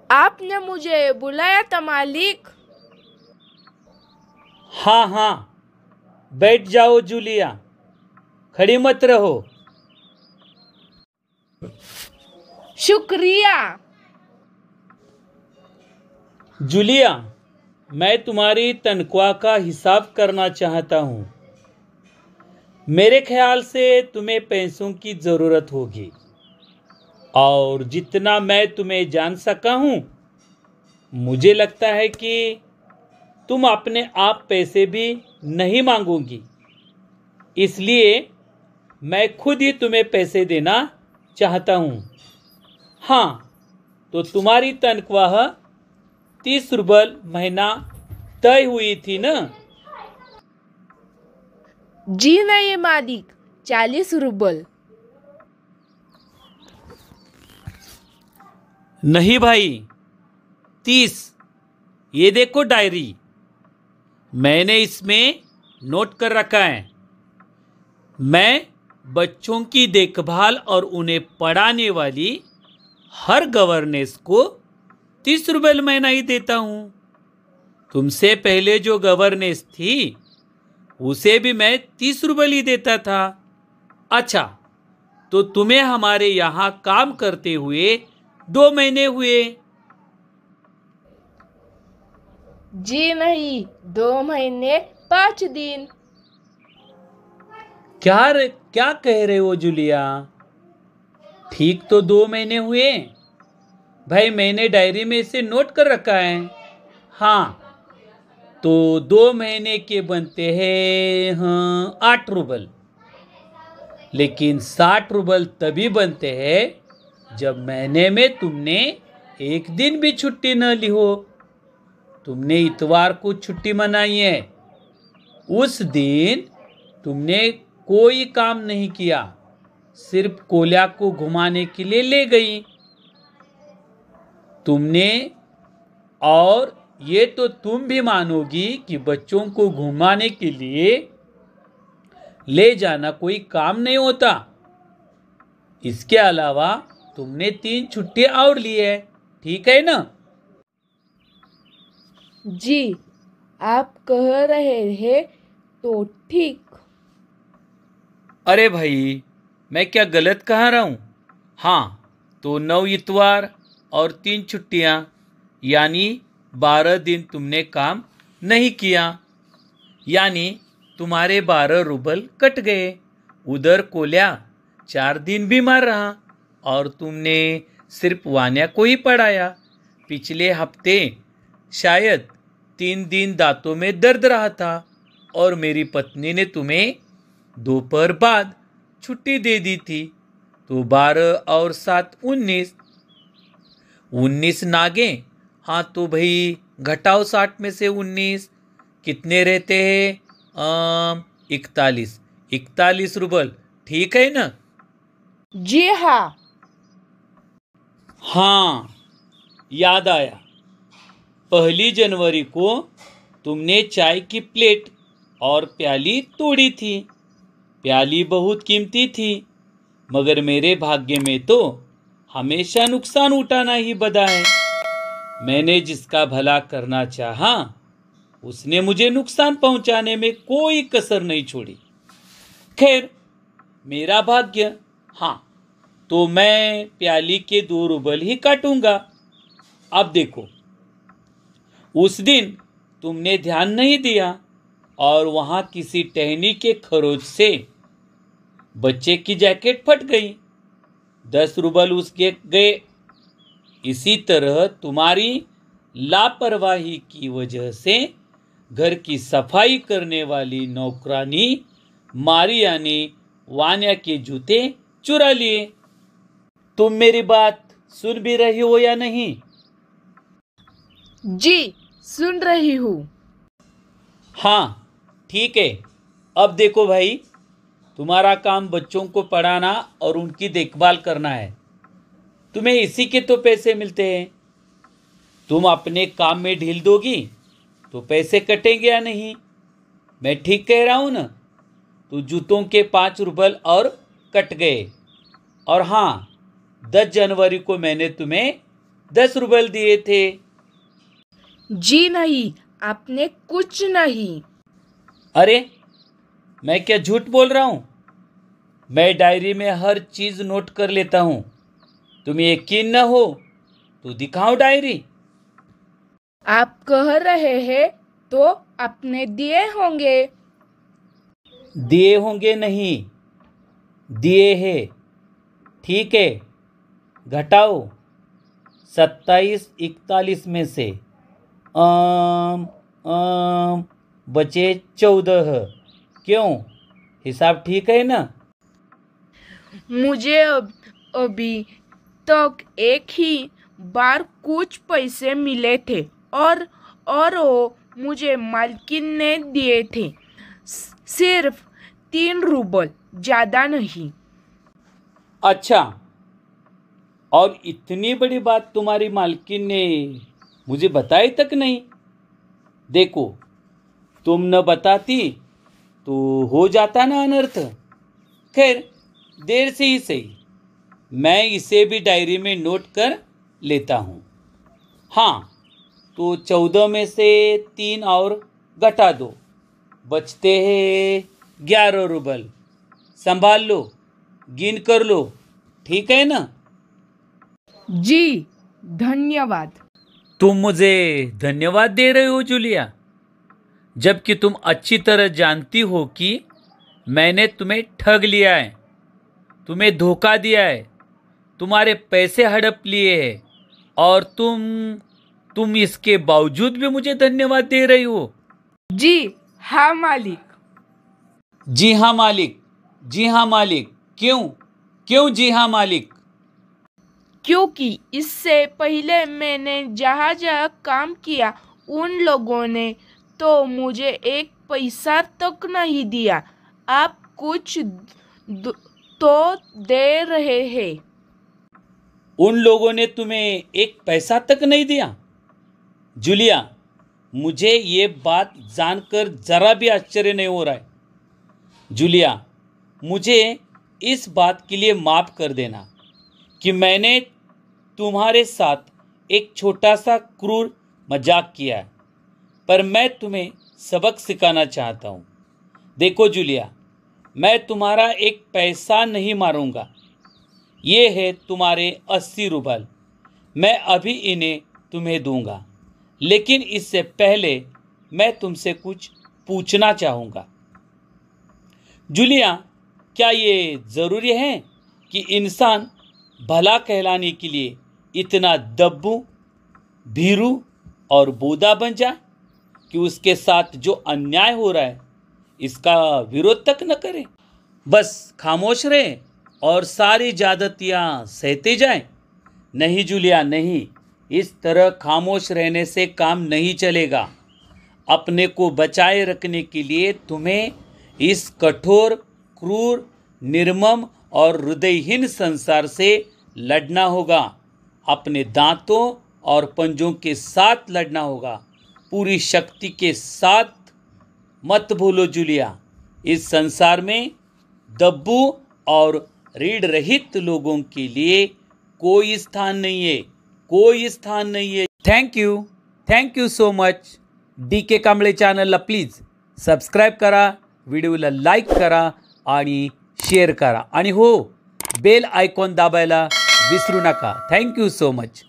आपने मुझे बुलाया था मालिक? हाँ हाँ, बैठ जाओ जूलिया, खड़ी मत रहो। शुक्रिया। जूलिया, मैं तुम्हारी तनख्वाह का हिसाब करना चाहता हूँ। मेरे ख्याल से तुम्हें पैसों की ज़रूरत होगी, और जितना मैं तुम्हें जान सका हूँ, मुझे लगता है कि तुम अपने आप पैसे भी नहीं मांगोगी। इसलिए मैं खुद ही तुम्हें पैसे देना चाहता हूँ। हाँ, तो तुम्हारी तनख्वाह 30 रूबल महीना तय हुई थी ना? जी नहीं मालिक, 40 रूबल। नहीं भाई, 30। ये देखो डायरी, मैंने इसमें नोट कर रखा है। मैं बच्चों की देखभाल और उन्हें पढ़ाने वाली हर गवर्नेंस को 30 रुपये महीना ही देता हूँ। तुमसे पहले जो गवर्नेंस थी उसे भी मैं 30 रुपये ही देता था। अच्छा, तो तुम्हें हमारे यहाँ काम करते हुए 2 महीने हुए। जी नहीं, 2 महीने 5 दिन। क्या कह रहे हो जूलिया? ठीक तो 2 महीने हुए भाई, मैंने डायरी में इसे नोट कर रखा है। हाँ, तो 2 महीने के बनते हैं 8 रूबल। लेकिन 60 रूबल तभी बनते हैं जब महीने में तुमने एक दिन भी छुट्टी न ली हो। तुमने इतवार को छुट्टी मनाई है, उस दिन तुमने कोई काम नहीं किया, सिर्फ कोल्या को घुमाने के लिए ले गई तुमने। और ये तो तुम भी मानोगी कि बच्चों को घुमाने के लिए ले जाना कोई काम नहीं होता। इसके अलावा तुमने 3 छुट्टी और ली है, ठीक है ना? जी, आप कह रहे हैं तो ठीक। अरे भाई, मैं क्या गलत कह रहा हूँ? हाँ, तो 9 इतवार और 3 छुट्टियाँ, यानी 12 दिन तुमने काम नहीं किया, यानी तुम्हारे 12 रूबल कट गए। उधर कोल्या 4 दिन बीमार रहा और तुमने सिर्फ वान्या को ही पढ़ाया। पिछले हफ्ते शायद 3 दिन दांतों में दर्द रहा था और मेरी पत्नी ने तुम्हें दोपहर बाद छुट्टी दे दी थी। तो 12 और 7 19 नागे। हाँ, तो भाई घटाओ 60 में से 19, कितने रहते हैं? 41 रूबल, ठीक है ना? जी हाँ। हाँ, याद आया। 1 जनवरी को तुमने चाय की प्लेट और प्याली तोड़ी थी। प्याली बहुत कीमती थी, मगर मेरे भाग्य में तो हमेशा नुकसान उठाना ही बदा है। मैंने जिसका भला करना चाहा, उसने मुझे नुकसान पहुंचाने में कोई कसर नहीं छोड़ी। खैर, मेरा भाग्य। हाँ, तो मैं प्याली के 2 रूबल ही काटूंगा। अब देखो, उस दिन तुमने ध्यान नहीं दिया और वहां किसी टहनी के खरोच से बच्चे की जैकेट फट गई, 10 रूबल उसके गए। इसी तरह तुम्हारी लापरवाही की वजह से घर की सफाई करने वाली नौकरानी मारिया ने वान्या के जूते चुरा लिए। तुम मेरी बात सुन भी रही हो या नहीं? जी, सुन रही हूँ। हाँ, ठीक है। अब देखो भाई, तुम्हारा काम बच्चों को पढ़ाना और उनकी देखभाल करना है। तुम्हें इसी के तो पैसे मिलते हैं। तुम अपने काम में ढील दोगी तो पैसे कटेंगे या नहीं? मैं ठीक कह रहा हूँ ना? तो जूतों के 5 रुपये और कट गए। और हाँ, 10 जनवरी को मैंने तुम्हें 10 रुपये दिए थे। जी नहीं, आपने कुछ नहीं। अरे, मैं क्या झूठ बोल रहा हूँ? मैं डायरी में हर चीज़ नोट कर लेता हूँ। तुम्हें यकीन न हो तो दिखाओ डायरी। आप कह रहे हैं तो आपने दिए होंगे। दिए होंगे नहीं, दिए हैं। ठीक है, घटाओ 27 41 में से बचे 14। क्यों, हिसाब ठीक है ना? मुझे अभी तक एक ही बार कुछ पैसे मिले थे और वो मुझे मालकिन ने दिए थे। सिर्फ 3 रुपये, ज़्यादा नहीं। अच्छा, और इतनी बड़ी बात तुम्हारी मालकिन ने मुझे बताई तक नहीं। देखो, तुम न बताती तो हो जाता ना अनर्थ। खैर, देर से ही सही, मैं इसे भी डायरी में नोट कर लेता हूँ। हाँ, तो 14 में से 3 और घटा दो, बचते हैं 11 रुपये। संभाल लो, गिन कर लो, ठीक है ना? जी, धन्यवाद। तुम मुझे धन्यवाद दे रहे हो जूलिया, जबकि तुम अच्छी तरह जानती हो कि मैंने तुम्हें ठग लिया है, तुम्हें धोखा दिया है, तुम्हारे पैसे हड़प लिए हैं, और तुम इसके बावजूद भी मुझे धन्यवाद दे रही हो। जी हाँ मालिक। जी हाँ मालिक, जी हाँ मालिक। क्यों क्यों जी हाँ मालिक? क्योंकि इससे पहले मैंने जहाँ जहाँ काम किया उन लोगों ने तो मुझे एक पैसा तक नहीं दिया। आप कुछ तो दे रहे हैं। उन लोगों ने तुम्हें एक पैसा तक नहीं दिया? जूलिया, मुझे ये बात जानकर जरा भी आश्चर्य नहीं हो रहा है। जूलिया, मुझे इस बात के लिए माफ़ कर देना कि मैंने तुम्हारे साथ एक छोटा सा क्रूर मजाक किया है, पर मैं तुम्हें सबक सिखाना चाहता हूँ। देखो जूलिया, मैं तुम्हारा एक पैसा नहीं मारूंगा। ये है तुम्हारे 80 रुपये। मैं अभी इन्हें तुम्हें दूंगा, लेकिन इससे पहले मैं तुमसे कुछ पूछना चाहूँगा। जूलिया, क्या ये ज़रूरी है कि इंसान भला कहलाने के लिए इतना दब्बू, भीरू और बोदा बन जाए कि उसके साथ जो अन्याय हो रहा है इसका विरोध तक न करे, बस खामोश रहे और सारी ज्यादतियाँ सहते जाएं? नहीं जूलिया, नहीं, इस तरह खामोश रहने से काम नहीं चलेगा। अपने को बचाए रखने के लिए तुम्हें इस कठोर, क्रूर, निर्मम और हृदयहीन संसार से लड़ना होगा। अपने दांतों और पंजों के साथ लड़ना होगा, पूरी शक्ति के साथ। मत भूलो जूलिया, इस संसार में दब्बू और रीढ़ रहित लोगों के लिए कोई स्थान नहीं है, कोई स्थान नहीं है। Thank you so much. DK Kamble चॅनलला प्लीज सबस्क्राईब करा, व्हिडिओला लाईक करा आणि शेअर करा, आणि हो, बेल आयकॉन दाबायला विसरू नका. Thank you so much.